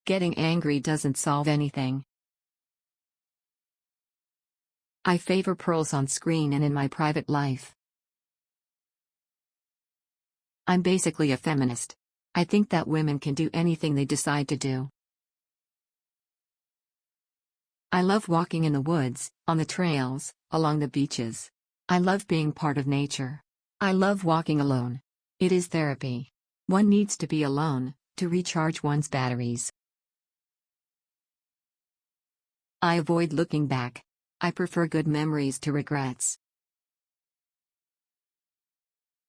Getting angry doesn't solve anything. I favor pearls on screen and in my private life. I'm basically a feminist. I think that women can do anything they decide to do. I love walking in the woods, on the trails, along the beaches. I love being part of nature. I love walking alone. It is therapy. One needs to be alone, to recharge one's batteries. I avoid looking back. I prefer good memories to regrets.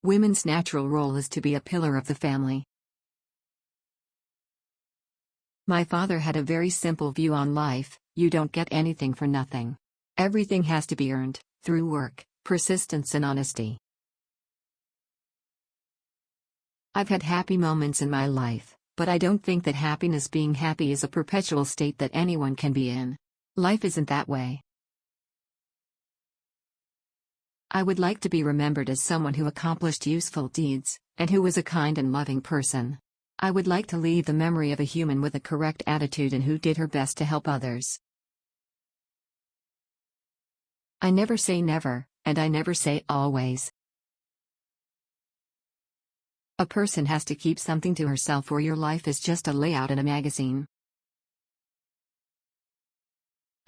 Women's natural role is to be a pillar of the family. My father had a very simple view on life: you don't get anything for nothing. Everything has to be earned, through work, persistence and honesty. I've had happy moments in my life, but I don't think that being happy is a perpetual state that anyone can be in. Life isn't that way. I would like to be remembered as someone who accomplished useful deeds, and who was a kind and loving person. I would like to leave the memory of a human with a correct attitude and who did her best to help others. I never say never, and I never say always. A person has to keep something to herself, or your life is just a layout in a magazine.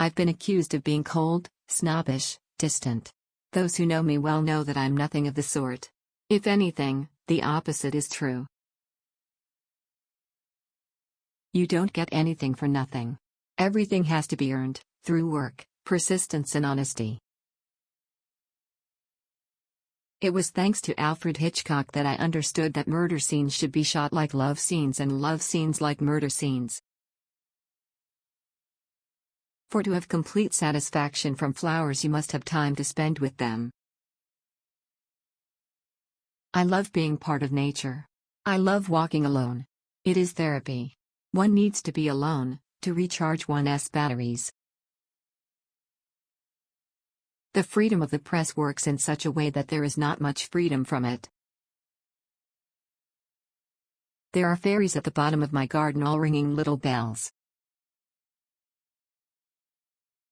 I've been accused of being cold, snobbish, distant. Those who know me well know that I'm nothing of the sort. If anything, the opposite is true. You don't get anything for nothing. Everything has to be earned, through work, persistence and honesty. It was thanks to Alfred Hitchcock that I understood that murder scenes should be shot like love scenes and love scenes like murder scenes. For to have complete satisfaction from flowers, you must have time to spend with them. I love being part of nature. I love walking alone. It is therapy. One needs to be alone, to recharge one's batteries. The freedom of the press works in such a way that there is not much freedom from it. There are fairies at the bottom of my garden all ringing little bells.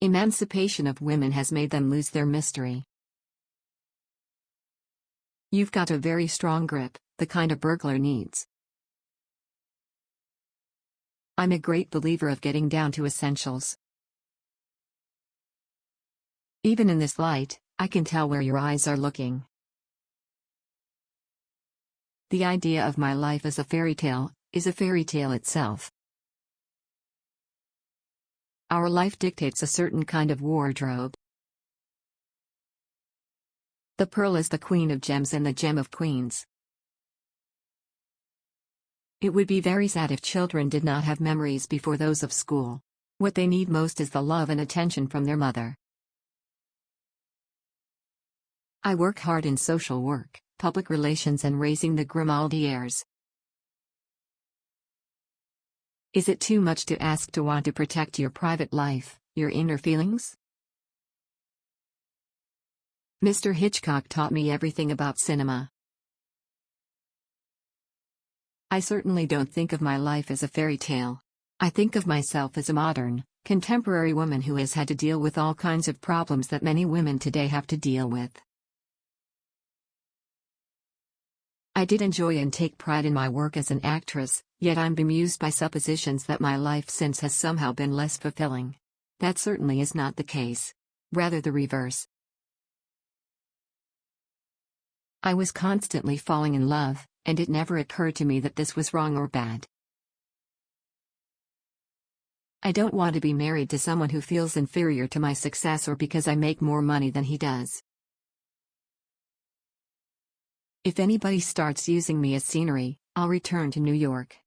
Emancipation of women has made them lose their mystery. You've got a very strong grip, the kind a burglar needs. I'm a great believer of getting down to essentials. Even in this light, I can tell where your eyes are looking. The idea of my life as a fairy tale is a fairy tale itself. Our life dictates a certain kind of wardrobe. The pearl is the queen of gems and the gem of queens. It would be very sad if children did not have memories before those of school. What they need most is the love and attention from their mother. I work hard in social work, public relations and raising the Grimaldi heirs. Is it too much to ask to want to protect your private life, your inner feelings? Mr. Hitchcock taught me everything about cinema. I certainly don't think of my life as a fairy tale. I think of myself as a modern, contemporary woman who has had to deal with all kinds of problems that many women today have to deal with. I did enjoy and take pride in my work as an actress, yet I'm bemused by suppositions that my life since has somehow been less fulfilling. That certainly is not the case. Rather the reverse. I was constantly falling in love, and it never occurred to me that this was wrong or bad. I don't want to be married to someone who feels inferior to my success or because I make more money than he does. If anybody starts using me as scenery, I'll return to New York.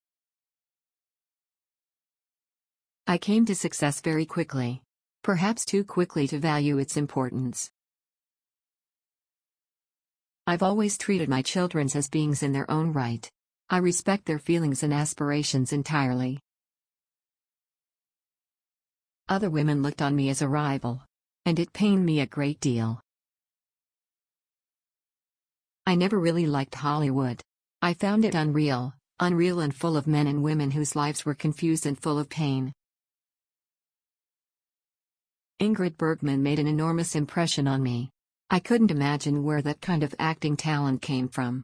I came to success very quickly. Perhaps too quickly to value its importance. I've always treated my children as beings in their own right. I respect their feelings and aspirations entirely. Other women looked on me as a rival. And it pained me a great deal. I never really liked Hollywood. I found it unreal, unreal and full of men and women whose lives were confused and full of pain. Ingrid Bergman made an enormous impression on me. I couldn't imagine where that kind of acting talent came from.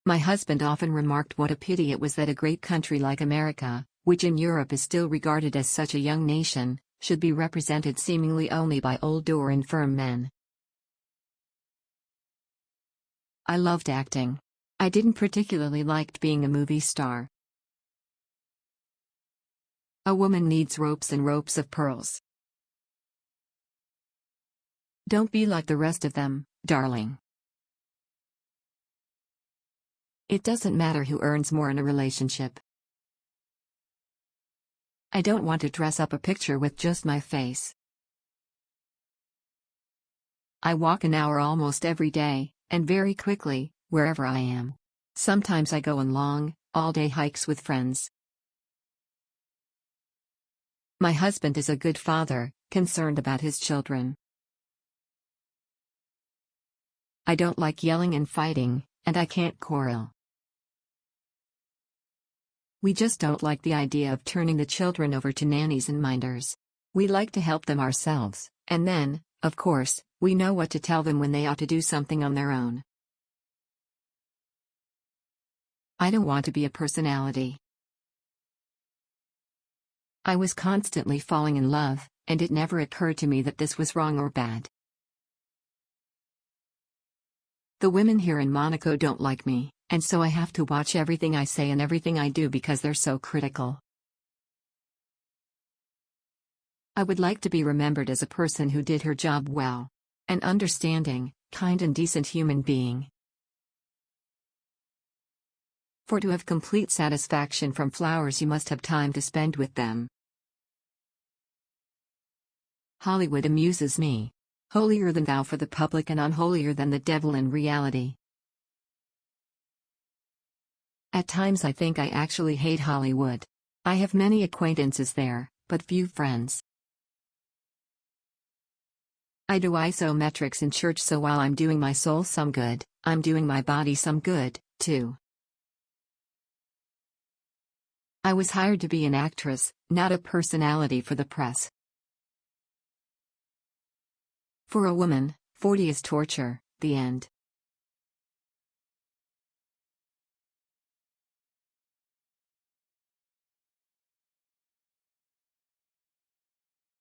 My husband often remarked what a pity it was that a great country like America, which in Europe is still regarded as such a young nation, should be represented seemingly only by old or infirm men. I loved acting. I didn't particularly like being a movie star. A woman needs ropes and ropes of pearls. Don't be like the rest of them, darling. It doesn't matter who earns more in a relationship. I don't want to dress up a picture with just my face. I walk an hour almost every day, and very quickly, wherever I am. Sometimes I go on long, all-day hikes with friends. My husband is a good father, concerned about his children. I don't like yelling and fighting, and I can't quarrel. We just don't like the idea of turning the children over to nannies and minders. We like to help them ourselves, and then, of course, we know what to tell them when they ought to do something on their own. I don't want to be a personality. I was constantly falling in love, and it never occurred to me that this was wrong or bad. The women here in Monaco don't like me, and so I have to watch everything I say and everything I do because they're so critical. I would like to be remembered as a person who did her job well. An understanding, kind and decent human being. For to have complete satisfaction from flowers you must have time to spend with them. Hollywood amuses me. Holier than thou for the public and unholier than the devil in reality. At times I think I actually hate Hollywood. I have many acquaintances there, but few friends. I do isometrics in church, so while I'm doing my soul some good, I'm doing my body some good, too. I was hired to be an actress, not a personality for the press. For a woman, 40 is torture, the end.